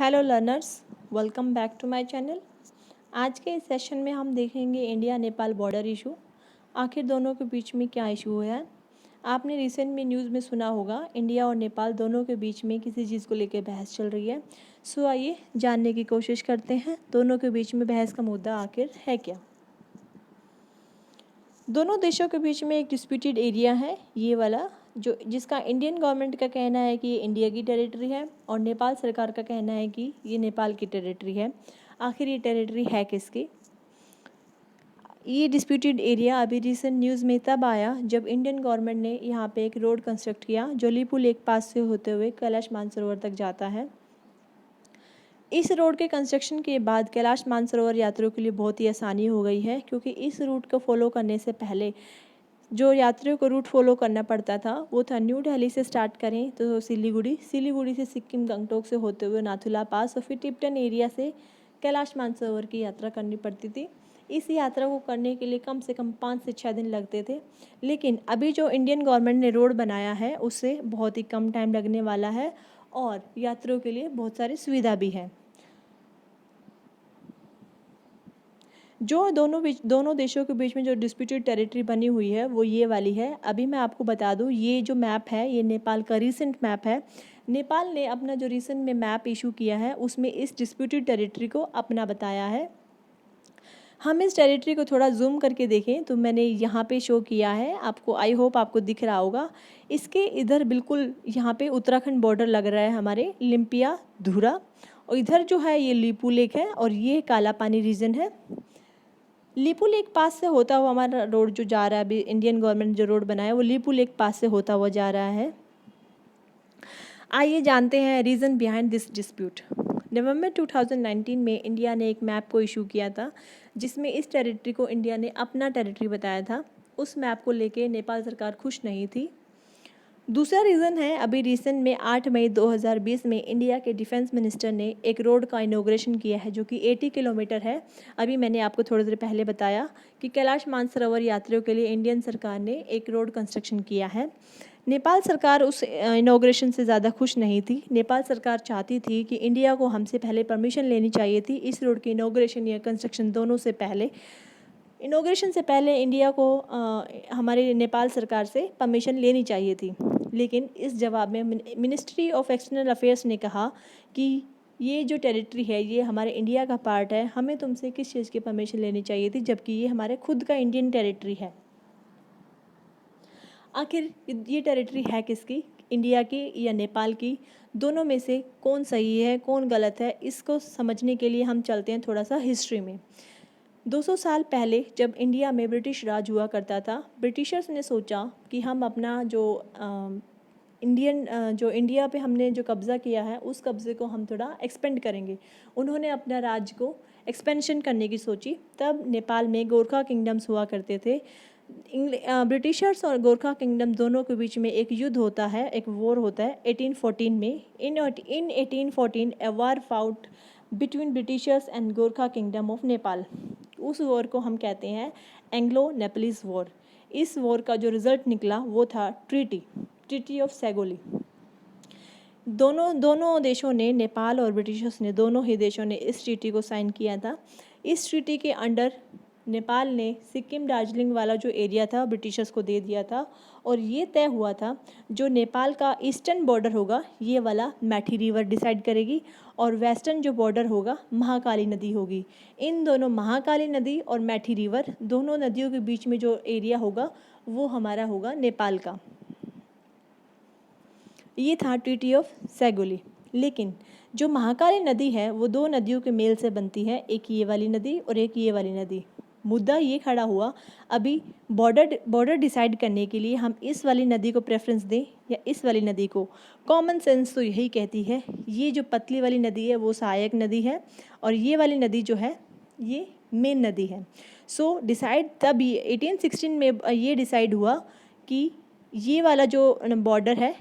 Hello learners, welcome back to my channel. आज के इस सेशन में हम देखेंगे इंडिया नेपाल बॉर्डर इशू। आखिर दोनों के बीच में क्या इशू है। आपने रिसेंट में न्यूज़ में सुना होगा इंडिया और नेपाल दोनों के बीच में किसी चीज़ को लेकर बहस चल रही है। सो आइए जानने की कोशिश करते हैं दोनों के बीच में बहस का मुद्दा आखिर है क्या। दोनों देशों के बीच में एक डिस्प्यूटेड एरिया है ये वाला, जो जिसका इंडियन गवर्नमेंट का कहना है कि ये इंडिया की टेरिटरी है और नेपाल सरकार का कहना है कि ये नेपाल की टेरिटरी है। आखिर ये टेरिटरी है किसकी। ये डिस्प्यूटेड एरिया अभी रिसेंट न्यूज़ में तब आया जब इंडियन गवर्नमेंट ने यहाँ पे एक रोड कंस्ट्रक्ट किया जो लिपू लेक पास से होते हुए कैलाश मानसरोवर तक जाता है। इस रोड के कंस्ट्रक्शन के बाद कैलाश मानसरोवर यात्रियों के लिए बहुत ही आसानी हो गई है, क्योंकि इस रूट को फॉलो करने से पहले जो यात्रियों को रूट फॉलो करना पड़ता था वो था न्यू दिल्ली से स्टार्ट करें तो सिलीगुड़ी से सिक्किम गंगटोक से होते हुए नाथुला पास और फिर टिप्टन एरिया से कैलाश मानसरोवर की यात्रा करनी पड़ती थी। इस यात्रा को करने के लिए कम से कम 5 से 6 दिन लगते थे, लेकिन अभी जो इंडियन गवर्नमेंट ने रोड बनाया है उससे बहुत ही कम टाइम लगने वाला है और यात्रियों के लिए बहुत सारी सुविधा भी है। जो दोनों देशों के बीच में जो डिस्प्यूटेड टेरिटरी बनी हुई है वो ये वाली है। अभी मैं आपको बता दूं, ये जो मैप है ये नेपाल का रीसेंट मैप है। नेपाल ने अपना जो रीसेंट में मैप इशू किया है उसमें इस डिस्प्यूटेड टेरिटरी को अपना बताया है। हम इस टेरिटरी को थोड़ा जूम करके देखें तो मैंने यहाँ पे शो किया है आपको, आई होप आपको दिख रहा होगा। इसके इधर बिल्कुल यहाँ पे उत्तराखंड बॉर्डर लग रहा है हमारे लिम्पिया धुरा, और इधर जो है ये लिपू लेक है और ये काला पानी रीजन है। लिपू लेक पास से होता हुआ हमारा रोड जो जा रहा है, अभी इंडियन गवर्नमेंट जो रोड बनाया है वो लिपू लेक पास से होता हुआ जा रहा है। आइए जानते हैं रीज़न बिहाइंड दिस डिस्प्यूट। नवंबर 2019 में इंडिया ने एक मैप को इशू किया था जिसमें इस टेरिटरी को इंडिया ने अपना टेरिटरी बताया था। उस मैप को लेके नेपाल सरकार खुश नहीं थी। दूसरा रीज़न है, अभी रिसेंट में 8 मई 2020 में इंडिया के डिफेंस मिनिस्टर ने एक रोड का इनॉग्रेशन किया है जो कि 80 किलोमीटर है। अभी मैंने आपको थोड़ी देर पहले बताया कि कैलाश मानसरोवर यात्रियों के लिए इंडियन सरकार ने एक रोड कंस्ट्रक्शन किया है। नेपाल सरकार उस इनॉग्रेशन से ज़्यादा खुश नहीं थी। नेपाल सरकार चाहती थी कि इंडिया को हमसे पहले परमिशन लेनी चाहिए थी इस रोड की इनॉग्रेशन या कंस्ट्रक्शन दोनों से पहले। इनॉग्रेशन से पहले इंडिया को हमारे नेपाल सरकार से परमिशन लेनी चाहिए थी, लेकिन इस जवाब में मिनिस्ट्री ऑफ एक्सटर्नल अफेयर्स ने कहा कि ये जो टेरिटरी है ये हमारे इंडिया का पार्ट है, हमें तुमसे किस चीज़ की परमिशन लेनी चाहिए थी, जबकि ये हमारे खुद का इंडियन टेरिटरी है। आखिर ये टेरिटरी है किसकी, इंडिया की या नेपाल की? दोनों में से कौन सही है कौन गलत है, इसको समझने के लिए हम चलते हैं थोड़ा सा हिस्ट्री में। 200 साल पहले जब इंडिया में ब्रिटिश राज हुआ करता था, ब्रिटिशर्स ने सोचा कि हम अपना जो इंडिया पे हमने जो कब्ज़ा किया है उस कब्ज़े को हम थोड़ा एक्सपेंड करेंगे। उन्होंने अपना राज्य को एक्सपेंशन करने की सोची। तब नेपाल में गोरखा किंगडम्स हुआ करते थे। ब्रिटिशर्स और गोरखा किंगडम दोनों के बीच में एक युद्ध होता है, एक वॉर होता है 1814 में। In 1814 a war fought between Britishers and Gorkha kingdom of Nepal. उस वॉर को हम कहते हैं एंग्लो नेपलीज वॉर। इस वॉर का जो रिज़ल्ट निकला वो था ट्रीटी ऑफ सैगोली। दोनों देशों ने, नेपाल और ब्रिटिशर्स ने, दोनों ही देशों ने इस ट्रीटी को साइन किया था। इस ट्रीटी के अंडर नेपाल ने सिक्किम दार्जिलिंग वाला जो एरिया था ब्रिटिशर्स को दे दिया था, और ये तय हुआ था जो नेपाल का ईस्टर्न बॉर्डर होगा ये वाला मैठी रिवर डिसाइड करेगी, और वेस्टर्न जो बॉर्डर होगा महाकाली नदी होगी। इन दोनों, महाकाली नदी और मैठी रिवर, दोनों नदियों के बीच में जो एरिया होगा वो हमारा होगा नेपाल का। ये था ट्रीटी ऑफ सैगोली। लेकिन जो महाकाली नदी है वो दो नदियों के मेल से बनती है, एक ये वाली नदी और एक ये वाली नदी। मुद्दा ये खड़ा हुआ, अभी बॉर्डर डिसाइड करने के लिए हम इस वाली नदी को प्रेफरेंस दें या इस वाली नदी को। कॉमन सेंस तो यही कहती है ये जो पतली वाली नदी है वो सहायक नदी है और ये वाली नदी जो है ये मेन नदी है। सो डिसाइड तब ये 1816 में ये डिसाइड हुआ कि ये वाला जो बॉर्डर है,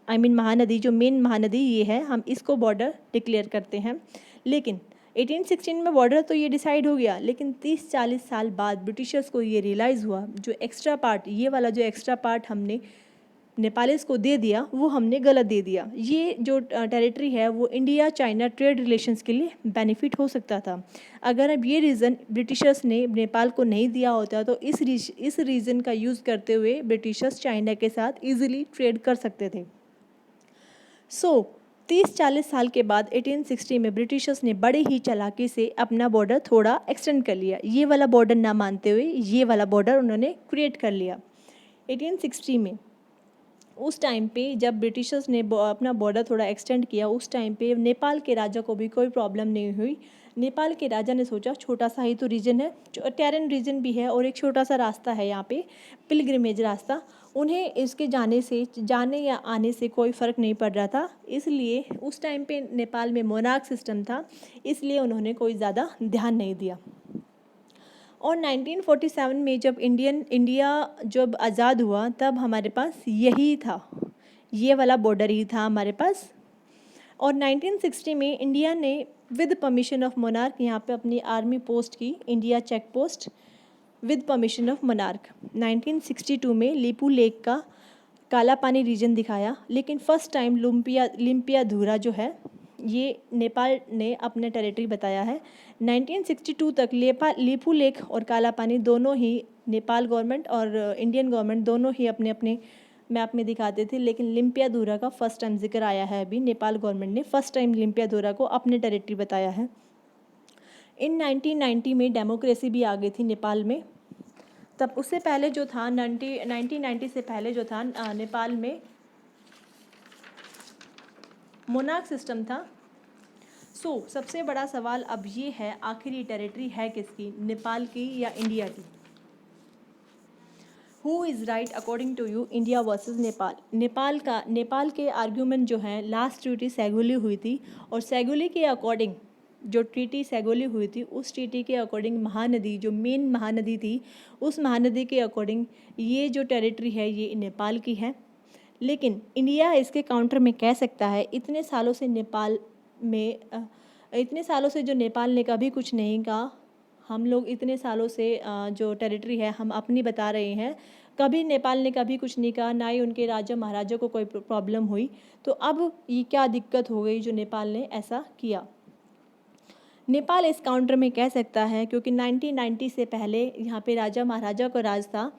आई मीन महानदी, जो मेन महानदी ये है, हम इसको बॉर्डर डिक्लेयर करते हैं। लेकिन 1816 में बॉर्डर तो ये डिसाइड हो गया, लेकिन 30-40 साल बाद ब्रिटिशर्स को ये रियलाइज़ हुआ जो एक्स्ट्रा पार्ट, ये वाला जो एक्स्ट्रा पार्ट हमने नेपालीज को दे दिया वो हमने गलत दे दिया। ये जो टेरिटरी है वो इंडिया चाइना ट्रेड रिलेशंस के लिए बेनिफिट हो सकता था। अगर अब ये रीज़न ब्रिटिशर्स ने नेपाल को नहीं दिया होता तो इस रीज़न का यूज़ करते हुए ब्रिटिशर्स चाइना के साथ ईजिली ट्रेड कर सकते थे। 30-40 साल के बाद 1860 में ब्रिटिशर्स ने बड़े ही चालाकी से अपना बॉर्डर थोड़ा एक्सटेंड कर लिया। ये वाला बॉर्डर ना मानते हुए ये वाला बॉर्डर उन्होंने क्रिएट कर लिया 1860 में। उस टाइम पे जब ब्रिटिशर्स ने अपना बॉर्डर थोड़ा एक्सटेंड किया, उस टाइम पे नेपाल के राजा को भी कोई प्रॉब्लम नहीं हुई। नेपाल के राजा ने सोचा छोटा सा ही तो रीजन है, टेरन रीजन भी है और एक छोटा सा रास्ता है यहाँ पे, पिलग्रिमेज रास्ता, उन्हें इसके जाने या आने से कोई फ़र्क नहीं पड़ रहा था। इसलिए उस टाइम पे नेपाल में मोनार्क सिस्टम था, इसलिए उन्होंने कोई ज़्यादा ध्यान नहीं दिया। और 1947 में जब इंडिया जब आज़ाद हुआ तब हमारे पास यही था, ये वाला बॉर्डर ही था हमारे पास। और 1960 में इंडिया ने विद परमिशन ऑफ मोनार्क यहाँ पे अपनी आर्मी पोस्ट की, India check post with permission of monarch. 1962 में लीपू लेक का काला पानी रीजन दिखाया, लेकिन फ़र्स्ट टाइम लिम्पियाधुरा जो है ये नेपाल ने अपने टेरिटरी बताया है। 1962 तक लीपू लेक और काला पानी दोनों ही नेपाल गवर्नमेंट और इंडियन गवर्नमेंट दोनों ही अपने अपने मैप में दिखाते थे, लेकिन लिम्पियाधुरा का फर्स्ट टाइम जिक्र आया है। अभी नेपाल गवर्नमेंट ने फर्स्ट टाइम लिम्पियाधुरा को अपने टेरिटरी बताया है। इन 1990 में डेमोक्रेसी भी आ गई थी नेपाल में। तब उससे पहले जो था 1990 से पहले जो था नेपाल में मोनार्क सिस्टम था। सबसे बड़ा सवाल अब ये है, आखिर ये टेरिटरी है किसकी, नेपाल की या इंडिया की? Who is right according to you, India versus Nepal? Nepal के आर्ग्यूमेंट जो हैं, लास्ट ट्रीटी सैगुली हुई थी और सैगुली के अकॉर्डिंग जो ट्रीटी सैगुली हुई थी उस ट्रीटी के अकॉर्डिंग महानदी जो मेन महानदी थी उस महानदी के अकॉर्डिंग ये जो टेरिटरी है ये नेपाल की है। लेकिन इंडिया इसके काउंटर में कह सकता है इतने सालों से जो नेपाल ने कभी कुछ नहीं कहा, हम लोग इतने सालों से जो टेरिटरी है हम अपनी बता रहे हैं, कभी नेपाल ने कभी कुछ नहीं कहा, ना ही उनके राजा महाराजा को कोई प्रॉब्लम हुई। तो अब ये क्या दिक्कत हो गई जो नेपाल ने ऐसा किया? नेपाल इस काउंटर में कह सकता है क्योंकि 1990 से पहले यहाँ पे राजा महाराजा का राज था।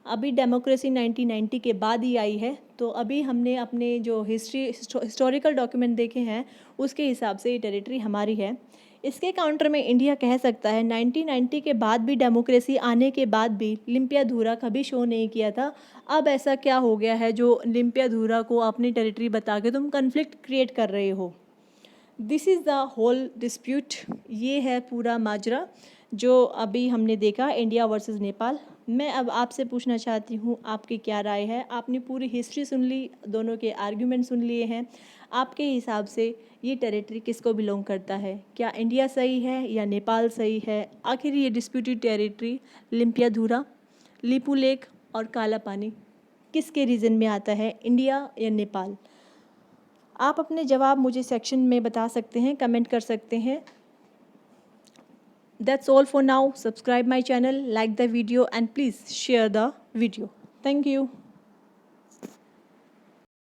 अभी डेमोक्रेसी 1990 के बाद ही आई है, तो अभी हमने अपने जो हिस्टोरिकल डॉक्यूमेंट देखे हैं उसके हिसाब से ये टेरिटरी हमारी है। इसके काउंटर में इंडिया कह सकता है 1990 के बाद भी, डेमोक्रेसी आने के बाद भी लिम्पियाधुरा कभी शो नहीं किया था। अब ऐसा क्या हो गया है जो लिम्पियाधुरा को अपनी टेरिटरी बता के तुम कन्फ्लिक्ट क्रिएट कर रहे हो? This is the whole dispute. ये है पूरा माजरा जो अभी हमने देखा, इंडिया वर्सेस नेपाल। मैं अब आपसे पूछना चाहती हूँ आपकी क्या राय है? आपने पूरी हिस्ट्री सुन ली, दोनों के आर्ग्यूमेंट सुन लिए हैं। आपके हिसाब से ये टेरिटरी किसको बिलोंग करता है? क्या इंडिया सही है या नेपाल सही है? आखिर ये disputed territory Limpiyadhura, Lipu lake और काला पानी किसके रीजन में आता है, इंडिया या नेपाल? आप अपने जवाब मुझे सेक्शन में बता सकते हैं, कमेंट कर सकते हैं। That's all for now. Subscribe my channel, like the video and please share the video. Thank you.